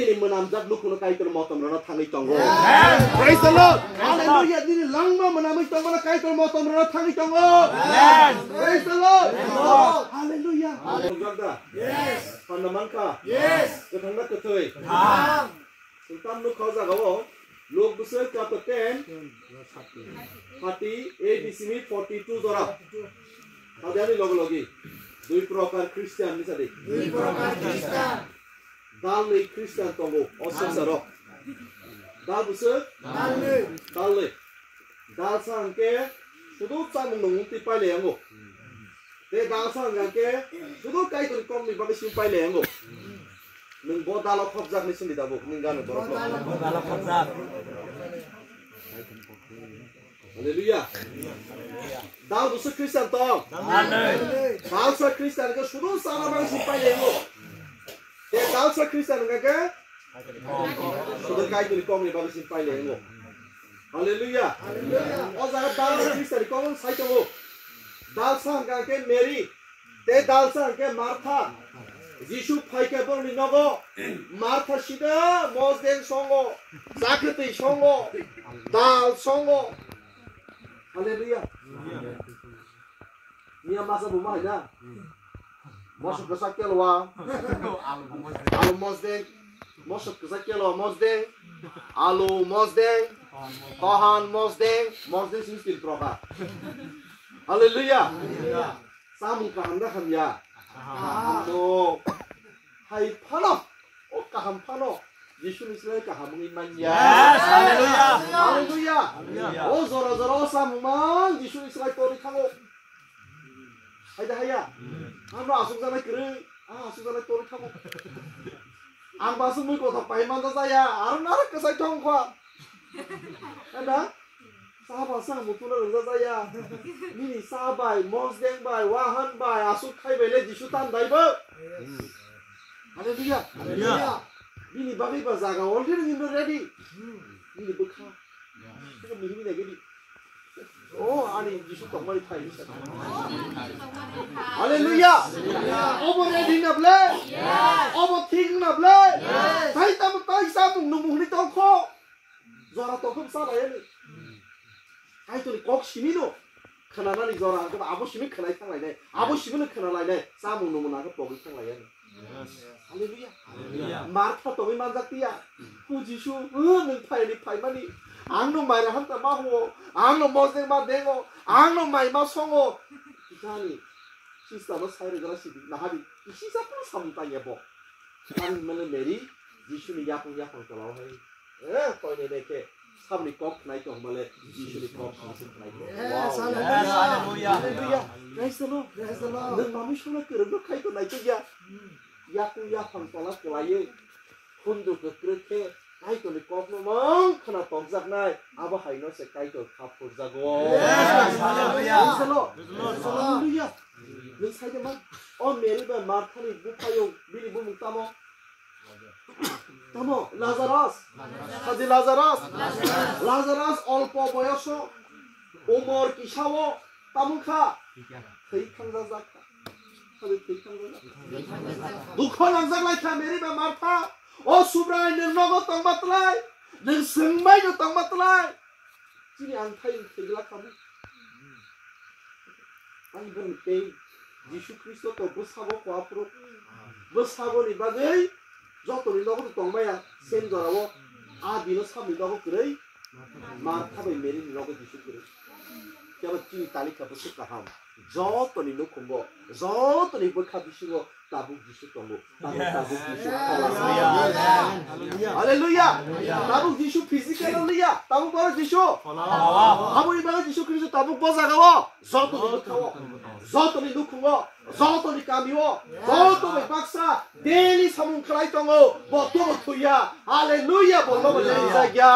dini menamjak lu kuno kai tol motom rana thangi tongo. Praise the Lord. Hallelujah. Dini langma menamai tongo na kai tol motom rana thangi tongo. Praise the Lord. Hallelujah. Hallelujah. Yes. Pandamanka. Yes. Ketangga ketoi. Sultan lu kau jagawo. Log busel chapter 10. 30 A B C 42 jora. Hadiani logi. Dui prokar Christian ni sadi. Dui prokar Christian. Dal le Christian tongo osang saro. Dal busel. Dal le. Dal sang ke sudu samung nung ti pai le ango. Te dal sang ke sudu kai ton kong ni bagai sim pai le ango. Nung bo dal khop jak ni sindi dabu ningan borok. Bo dal khop jak. Hallelujah. Dal busel Christian tong. Dal sa Christian ke sudu sana bagai sim pai le ango. Te dal sa Christian ke sudu kai ton kong ni bagai sim pai le ango. Hallelujah. O jaga dal sa Christian kong sai tongo. Dal sang ke Mary. Te dal sang ke Martha. যিশু ফাইকে বলনি নগো মার্থা সিদা মজদেন সঙ্গ জাকৃতি সঙ্গ দাল সঙ্গ হালেলুয়া নিয়া মাসা বুমা না মশক কসাকেলওয়া আলু মজদেন মশক কসাকেলওয়া মজদেন আলু মজদেন কহান মজদেন মজদেন সিস্টিল প্রকা হালেলুয়া সামু কাহামদা খামিয়া 또 하이 파노 오 까함 파노 예수 미스라엘 까함이 만야 할렐루야 할렐루야 오 저러 사무만 예수 미스라엘 또리 타고 하이다 하야 아무 아숙자나 그래 아 아숙자나 또리 타고 안 봐서 물고 더 빠이 만다자야 아르나라 그사이 통과 한다 사바상 무토나 의자자야 미니 사바이 모스댕바이 와한바이 아수카이베레 지슈탄 다이버 할렐루야 할렐루야 미니 바비바 자가 올리는 인도 레디 미니 부카 지금 미니 내게디 오 아니 지슈 정말 타이 할렐루야 오버 레디 나블레 오버 팅 나블레 타이 타무 타이 사무 누무니 토코 저라 토코 사라예니 아이돌이 꼭 시민호 khanaani jora ka abo shimi khanai thang lai ne abo shimi ne khana lai ne samu no mona ka pogi thang lai ne hallelujah hallelujah martha to mi manjaktia hu jisu nung phai ni phai mani ang no mai ra han ta ma ho ang no mo se ma dengo ang no mai ma songo kitani sisa no sai ra si na habi sisa ko sam ta ye bo ang mele meri jisu ni ya pong to lao hai to ne ne ke Somebody cock night on Malay, usually cock night. Yes, hallelujah. Hallelujah. Praise the Lord. Praise the Lord. The Mamishula Kurdu Kaito Night, Yaku Yapan Tola Kalaye, Hundu Kuke, Kaito the cock no monk, Kana Pomzak night, Abba Hino se Kaito Kapo Zago. Yes, hallelujah. Praise the Lord. Hallelujah. This side of man, on Meriba Martani, Bukayo, Billy Boom Tamo. Tamo, Lazarus. Haji Lazarus. Lazarus olpo boyoso. Umor kishawo. Tamuka. Thei khangzaka. Haji thei khangzaka. Dukho langzaklai tha meri ba martha. O subrai nung nogo tongbatlai. Nung sungmai no tongbatlai. Chini anthai thegla khamu. Ani bun ke Jisu Kristo to busago ko apro. Busago ni bagai 저토리 너고도 동마야 센더라고 아 비노 사미다고 그래 마타베 메리 너고 디슈 그래 क्या बच्ची ताली का बस कहा जाओ तो नहीं लोग कुंभो जाओ तो नहीं बखा दिशो ताबुक दिशो कुंभो ताबुक दिशो हालेलुया ताबुक दिशो फिजिकल लिया ताबुक बार दिशो हम ये बार दिशो क्रिस्टो ताबुक बार जागावो जाओ तो नहीं खाओ जाओ तो नहीं लोग कुंभो जाओ तो नहीं कामियो जाओ तो नहीं बक्सा डेली सामुन खलाई तंगो बोतो बोतुया हालेलुया बोलो बोले जाग्या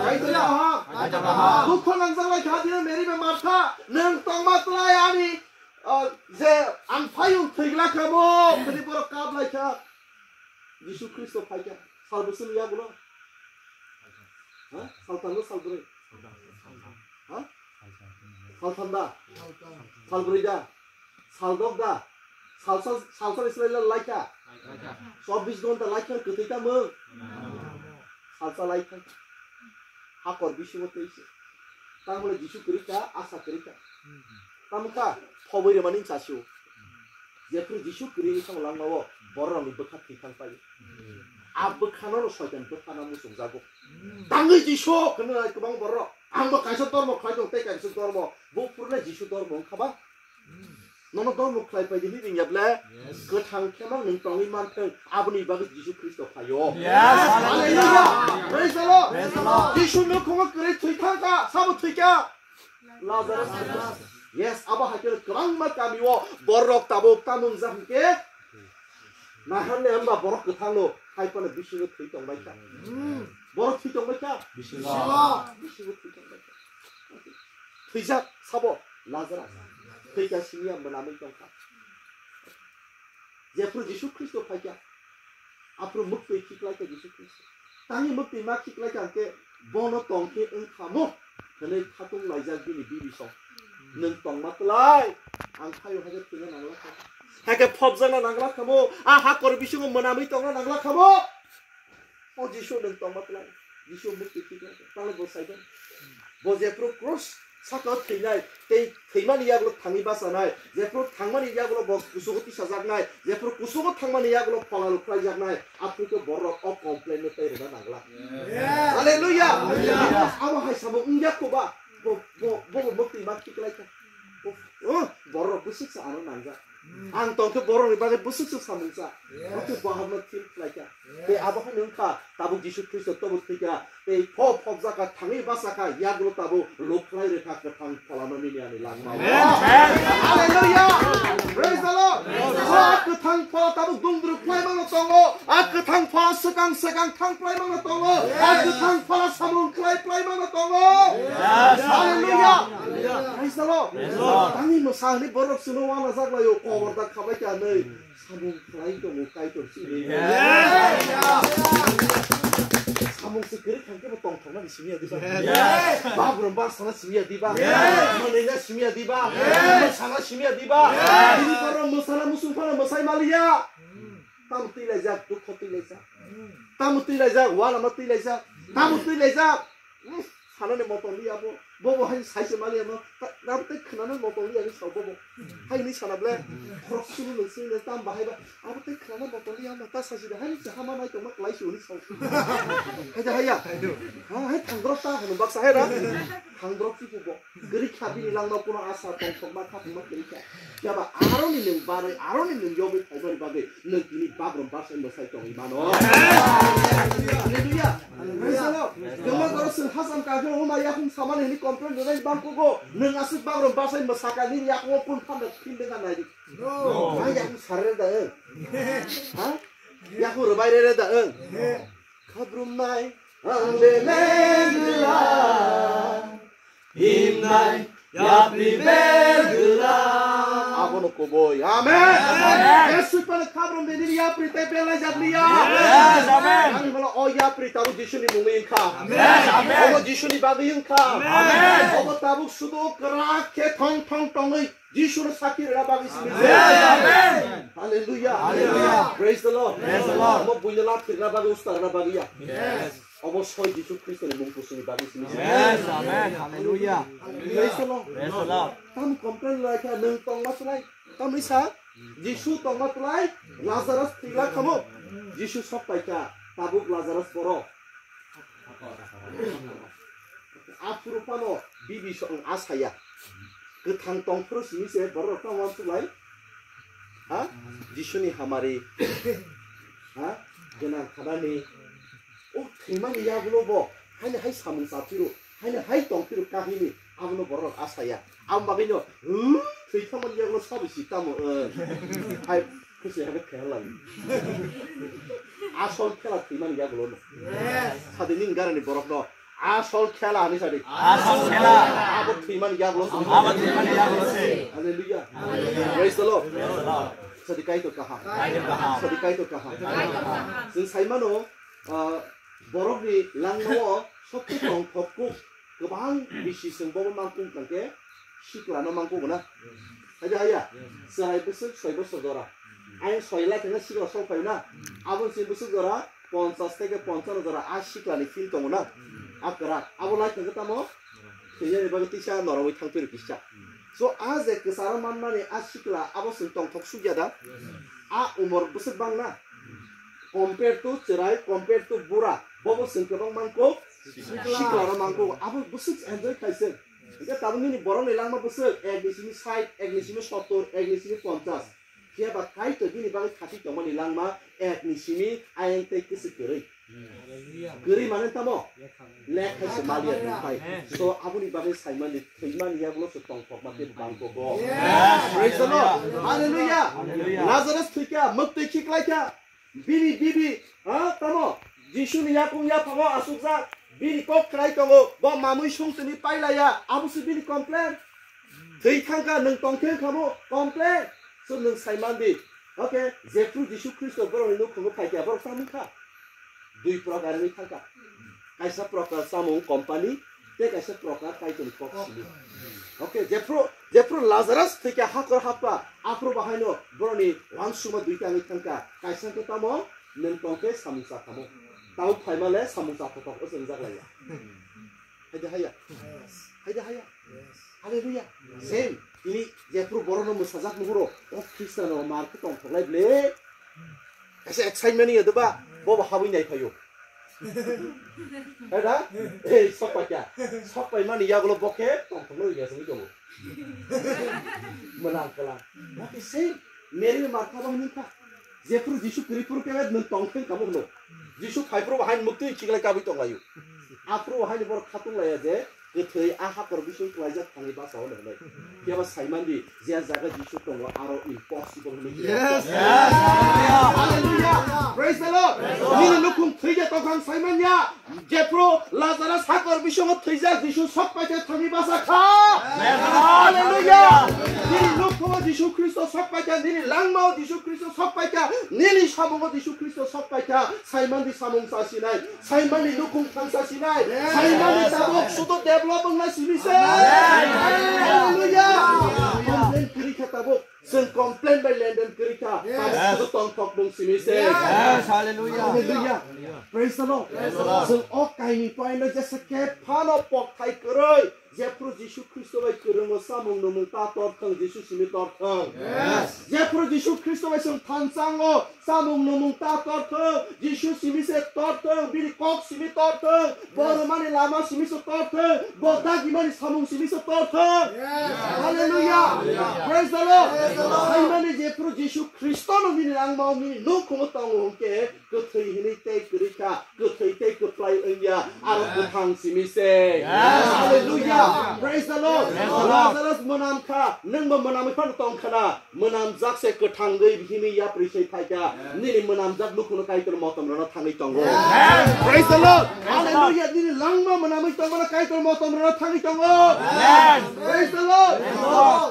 आइतला हाँ दुखो नंजंगला खाती मेरी में मारता नंग तंगमातला यानी जे अंफायुं थैगला खाबो कदी बरो काबला खा यीशु क्रिस्टो फाइका सालबुसुन या बोलो हाँ सालतांगो सालबुरे हाँ सालतांदा सालबुरेदा सालदोगदा salsa Israel laika 24 ঘন্টা লাইকা কতইতা Mong salsa laika hakor bishimote ise তাহলে যিশু করিকা আশা করিকা তামকা ফবইরে মানিং চাসিও যেফুর যিশু করি সংলাংনাও বড়রানি বখা থিখাং পাই আব খানানো শয়তান বখানা মুসুং জাগো 당의 যিশু 그는 그방 বড় আমবা কাইছ ধর্ম খাইতো তে কাইছ ধর্ম বপুরলে যিশু ধর্ম খাবা 너는 더 목사이 빠지 히딩yap래 그탕 캐망 능덩이 많든 아버님 바기 예수 그리스도 파요 할렐루야 praise the Lord 예수 명콩을 그래 트이탄가 사부 트이까 라자르스 yes 아바 하기를 그랑마 까미워 버럭 따복 따문자 함께 나한내 엄마 버럭 그탕로 하이퍼는 미시고 트이똥 마이까 버럭 트이똥 마이까 미시고 트이똥 마이까 트이작 사보 라자르스 그러니까 신이야 뭐 남의 경파. 앞으로 예수 그리스도 파이야. 앞으로 먹고 있기까지 예수 그리스도. 땅이 먹고 막히기까지 함께 번호 똥게 응카모. 그네 카통 라이자기니 비비서. 는 똥맛라이. 안 파요 하게 뜨는 나글라카. 하게 펍자나 나글라카모. 아 하거를 비시고 뭐 남의 똥나 나글라카모. 예수는 똥맛라이. 예수 먹고 있기까지. 땅을 못 살던. 뭐지 앞으로 크로스. 사건 태날 때 태만 이야기로 당이 봤잖아요. 제프로 당만 이야기로 뭐 구수고 뛰사작나요. 제프로 구수고 당만 이야기로 пол라로 프라이작나요. 앞으로 뭐로 컴플레인을 때리나 나글라. 할렐루야. 아마 하이사모 응약고 봐. 뭐 먹기 막히기라니까. 뭐로 부식사 안 하는 남자. 안동 그 뭐로 이번에 부식사 사문자. 어떻게 뭐 하면 튀라니까. 그 아버지 능카 다부 예수 그리스도 또 붙으니까 이 법자가 당이 바사카 야구로 따부 로플라이를 갖고 당 폴라노미니 아니 랑마. 할렐루야. praise the Lord. 그 당 폴라 따부 동드르 플라이망로 똥고 그 당 폴라 서강 당 플라이망로 똥고 그 당 폴라 사문 플라이망로 똥고. 할렐루야. praise the Lord. 당이 뭐 사니 버럭 스노 와나 작라요 고버다 카바키 안에 사문 플라이도 못 가이도 쓰리. 사몽스 그렇게 함께 뭐 똥통만 심이야 디바. 바브론 바스나 심이야 디바. 머네가 심이야 디바. 상아 심이야 디바. 이리바로 무사나 무슨 파나 무사이 말이야. ताम तिलेजा दुख तिलेजा ताम तिलेजा वाला मत तिलेजा ताम तिलेजा 사는의 모토리야고 뭐고 한 사이즈 말이야 뭐 나부터 큰하는 모토리야 그 서보고 하이니 사나블레 프로스는 넣으면 땀 바해봐 아부터 큰하는 모토리야 뭐다 사실은 하니 하마나 또 막 라이시 우리 서 하자 하야 아 당그럽다 하는 박사 해라 당그럽지 보고 그렇게 하비랑 넣고는 아사 동통만 타고만 그렇게 야봐 아론이는 바로 아론이는 여기 발발이 바게 너끼리 밥으로 밥을 뭐 살정 이만어 할렐루야 그래서 정말 그렇은 하산 가서 오마야 홈 사만에 니 컴플레인 너네 방고고 너가 쓱 밥으로 밥을 뭐 사가니 야고 폰 판다 핀데가 나지 아 야고 살래다 아 야고 러바이래다 응 가브룸나이 안데메글라 임나이 야프리베글라 아보노코 보이 아멘 예수 빨리 카브롬 데니 야프리 테벨라 잡리야 아멘 아니 말로 어 야프리 타부 지슈니 뭉인카 아멘 어버 지슈니 바비인카 아멘 어버 타부 수도 그렇게 텅텅텅의 지슈를 사키를 바비스니다 아멘 할렐루야 할렐루야 praise the Lord 뭐 부일라 피르나 바비 우스타나 바비야 어버서이 예수 그리스도의 몸부심이 바비스니다 아멘 할렐루야 praise the Lord tam komplain lại cái nâng tông mắt lại tam lý sao Giêsu tông mắt lại Lazarus thì là không Giêsu sắp lại cả tabuk Lazarus boro 앞으로파노 비비쇼 아사야 그 당동 프로시미세 버러 까만 lại 아 지슈니 하마리 아 그냥 가다니 오 대만이 야불로보 하니 하이 사문사피로 하니 하이 똥피로 까히니 아무노 버러 아사야 아무 막이뇨 저희타만 이야기로 사볼 수 있다 뭐 하이 글쎄 하게 배할라니 아솔 캐라 그만 이야기로 사대님 가라니 버럭너 아솔 캐라 아니 사대 아솔 캐라 아버 그만 이야기로 아버 그만 이야기로 할렐루야 praise the Lord 서디까이 또 가하 서디까이 또 가하 ซึ่ง 사이마노 버럭이 랑노 석구동 덮고 그방 미시승 보고 망꿈 관계 시크라노 망고구나 Haya, sehari besok, soi besok dora. Aing soi lah kena sih kalau soi na. Abang sih besok dora, 50 থেকে 55 dora. Asyik lah ni feel tong na. Akara, abang lah kena tamu. Kaya ni bagi tisha Norway thang peri tisha. So आज एक सारा मान माने asyik lah abang sih tong thok suja dah. Umur besok bang na. Compare to cerai, compare to bura. Bobo sih kebang mangko. Sikla mangko. Abang besok enjoy kaisen. Jika tamu ini borong nilang mah besar, sini 60, sini 70, sini 50. Dia bakai tu gini bagi kaki tamu nilang mah, sini ayam teh kesekeri. Keri mana tamu? Lek hai semalia tupai. So abu ni bagi Simon ni, Simon dia belum setong pok mati bangko bo. Praise the Lord. Hallelujah. Lazarus tu kya, mukti cikla kya, bibi, tamu. Jisu ni ya pun ya pago asukza. Bini kok krai tongo, bo mamui sung sini pai lah ya, abu si bini komplain. Tei kangka neng tongkel kamu komplain. So neng Simon di, okay, Jeffrey Jisu Kristo boro ini kungo pai kia boro samung ka. Dui prokar ini kangka. Kaisa prokar samung company, te kaisa prokar kai toni kok sini. Okay, Jeffrey Lazarus te kia hakor hapa, apro bahai no boro ni langsung dui kang kangka. Kaisa kita mo neng tongkel samung sa kamu. Tahu paimale samung sa potok usung jak laya. Haya. Haleluya. Same. Ini Jeffrey borono musajak muhuro. Oh Kristano market tong tolai ble. Kasi excitement ni ba? Bo hawi nai payo. Ada? Sok paimani ya golo boke tong tolai ya sami kamu. Menang kalah. Tapi same. Meri marka bang ni ka. Jeffrey Jisu Kripur ke nang tongkel kamu no. Jisu Kripur bahan mukti ciklai kabi tong layu. Apro bahan bor khatung laya je. Ketai aha perbisu kelajak tangi bahasa orang lain. Dia bahasa Simon di dia jaga Jisu tonggo aro impossible ni. Yes. Hallelujah. Praise the Lord. Ini nukum tiga tongkang Simon ya. Jeffro Lazarus ha perbisu ngot tiga Jisu sok pakai tangi bahasa ka. Hallelujah. Ini nukum Jisu Kristus sok pakai ini langmau Jisu Kristus sok pakai nili samung Jisu Kristus sok pakai Simon di samung sasinai. Simon di nukum kang sasinai. Simon di tabok sudut development na simise. Hallelujah. Komplain kerika tabok. Sen komplain by London kerika. Pas tong tok dong simise. Yes, hallelujah. Praise the Lord. Sen ok kai ni point na jasa ke phano pok thai keroi. Jeffro Jisu Kristo bai kereng samung nomung ta tor thang Jisu simi tor thang. Yes. Jeffro Jisu Kristo bai sung thansang o samung nomung ta tor thang Jisu simi se tor thang bini kok simi tor thang boro mani lama simi se tor thang boda gimani samung simi se tor thang. Hallelujah. Praise the Lord. Haimani Jeffro Jisu Kristo no bini lang mau bini no ko tong ke kethei hini te kerika kethei te keplai engya aro kuthang simi se. Hallelujah. Praise the Lord. Lazarus menam ka, neng menam kan tong kana, menam jak se ketang dei bhimi ya prisai thaika, nini menam jak lukuno kai ter motom rana thangi tongo. Praise the Lord. Hallelujah. Nini langma menam tong rana kai ter motom rana thangi tongo. Praise the Lord.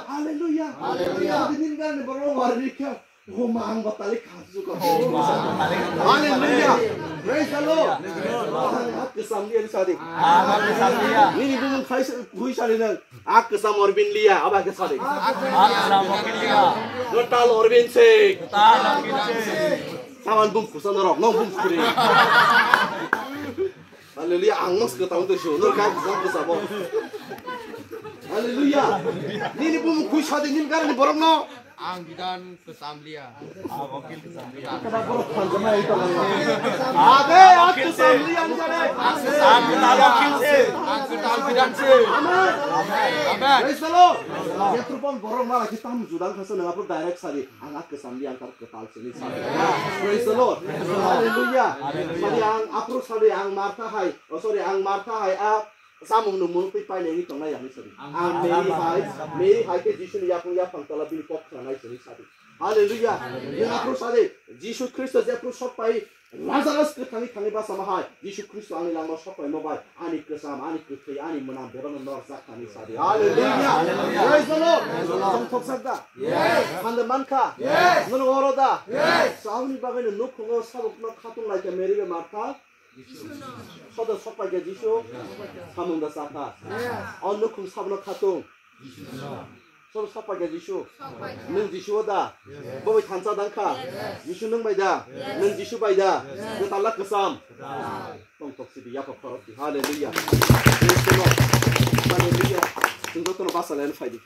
Hallelujah. Hallelujah. Nini kan boro warika. Oh mang batali kasu ko. Hallelujah. Praise the Lord. Ak kesamlian sadi. Ak kesamlian. Ini bukan kaisar hui sadi nang. Ak kesam orbin liya abah ke sadi. Ak kesam orbin liya. Total orbin se. Total orbin se. Saman bung kusan dorong, nong bung skuri. Hallelujah. Angmas ke tahun tu show. Nur kai kesam. Hallelujah. Ini bukan hui sadi nin kan borong no. Ang bidan kesamlia. Wakil kesamlian. Kada borok panjama itu lang. Ade ak kesamlian jare. Ang wakil se. Ang ketal bidan se. Amen. Amen. Praise the Lord. Ya terpon borong malah kita mujudang kasa nengapur direct sali. Angak kesamlian tar ketal sini sali. Praise the Lord. Hallelujah. Sali ang apro sali ang Martha hai. Oh sorry ang Martha hai samung numung pai nengi tong na yang sari. Ang Mary hai ke Jisu ni yapung yapang tala bil kok sanai sari sari. Hallelujah. Yang apro sali Jisu Kristus ya apro sok pai Lazarus ke tangi ba sama hai. Jisu Kristus ani lang sok pai mobile ani kesam ani kuthi ani menam berang nor sak tangi sari. Hallelujah. Praise the Lord. Song tok sakda. Yes. Handeman ka. Yes. Nun oroda. Yes. Sauni bagene nuk ko sabuk nok khatung lai ke Mary be Martha. 서도 석박에 지쇼 사문다 사타 어느 쿵 사브너 카통 Solo sapaga Jisoo. Nung Jisoo da. Bawa tansa dangka. Jisoo nung baida. Nung Jisoo baida. Ngetala kesam. Tong tok si dia paparoti. Hallelujah. Praise the Lord. Hallelujah. Tunggu kono basal en faidi.